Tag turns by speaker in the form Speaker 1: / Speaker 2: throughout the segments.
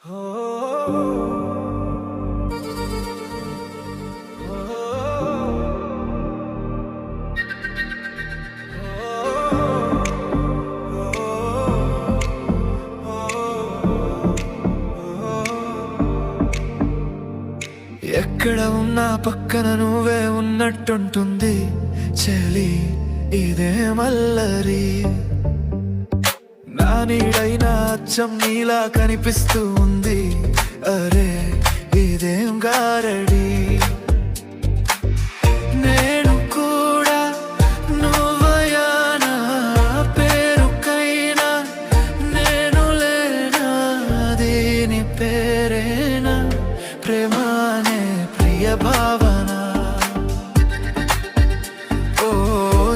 Speaker 1: ఎక్కడ ఉన్నా పక్కన నువ్వే ఉన్నట్టుంటుంది చెలి ఇదే మల్లరి. నా నీడైనా అచ్చం నీలా కనిపిస్తూ ఉంది, అరే ఇదేం గారడి. నేను కూడా నువ్వయానా పేరుకైనా నేను లేనా, దీని పేరేనా ప్రేమనే ప్రియ భావన. ఓ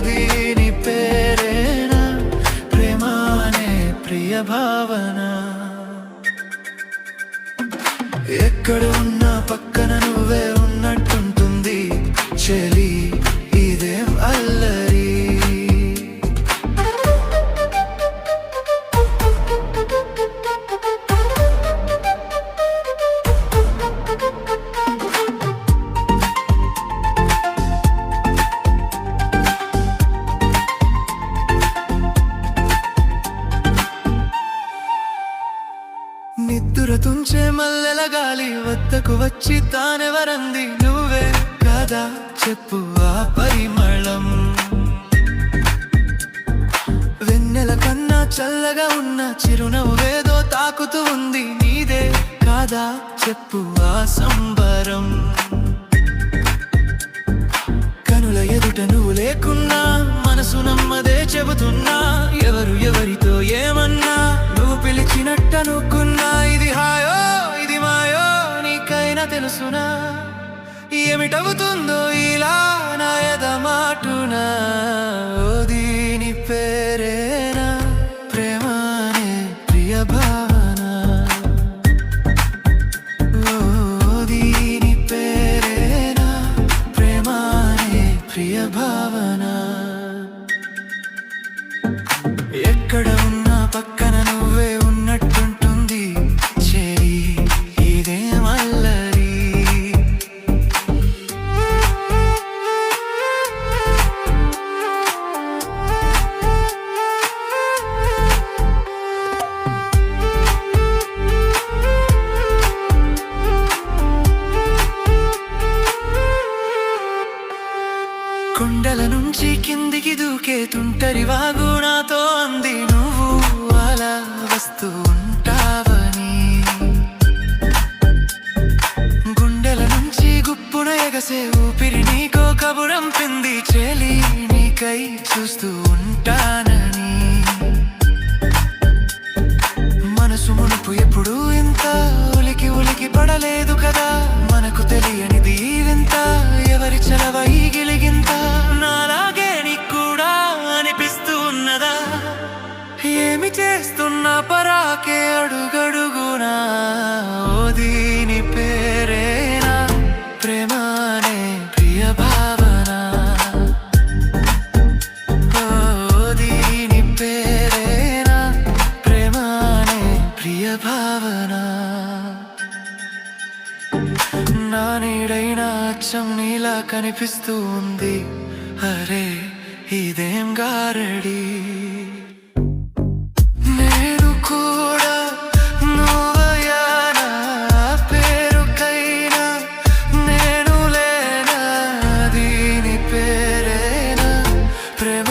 Speaker 1: దీని పేరేనా ప్రేమనే ప్రియ భావన. ఎక్కడ ఉన్నా పక్కన నువ్వే ఉన్నట్టుంటుంది చెలి ఇదేం అల్లరి. నిద్దుర తుంచే మల్లెల గాలి వద్దకు వచ్చి తానెవరంది, నువ్వే కదా చెప్పు ఆ పరిమళం. వెన్నెల కన్నా చల్లగా ఉన్న చిరునవ్వేదో తాకుతూ ఉంది, నీదే కాదా చెప్పు ఆ సంబరం. కనుల ఎదుట నువ్వు లేకున్నా మనసు నమ్మదే చెబుతున్నా, ఎవరు ఎవరితో ఏమన్నా నువ్వు పిలిచినట్టనుకున్నా. ఇది హాయో ఇది మాయో నీకైనా తెలుసునా, ఏమిటవుతుందో ఇలా నా ఎదమాటునా. ఓ దీని పేరేనా ప్రేమనే ప్రియ భావన. ఓ దీని పేరేనా ప్రేమనే ప్రియ భావన. ఎక్కడ ఉన్నా పక్కన నువ్వే ఉన్నట్టుంటుంది చెలి ఇదే మల్లరి. కొండల నుంచి కిందికి దూకే తుంటరి వాగు నాతో అంది, నువ్వు అలా వస్తూ ఉంటావని. గుండెల నుంచి గుప్పున ఎగసే ఊపిరి నీకో కబురంపింది, చెలి నీకై చూస్తూ ఉంటానని. మనసు మునుపు ఎప్పుడు ఇంత ఉలికి ఉలికి పడలేదు కదా, మనకు తెలియనిది వింత ఎవరి చలవ ఈ గిలిగింత. నాలాగే నీకు కూడా అనిపిస్తూ ఉన్నదా, ఏమి చేస్తున్నా పరాకే అడుగడుగునా. ఓ దీని పేరేనా ప్రేమనే ప్రియ భావన. ఓ దీని పేరేనా ప్రేమనే ప్రియ భావన. నా నీడైనా అచ్చం నీలా కనిపిస్తూ ఉంది, అరే ఇదేం గారడి. నేను కూడా నువ్వయానా పేరుకైనా నేను లేనా, దీని పేరేనా ప్రేమ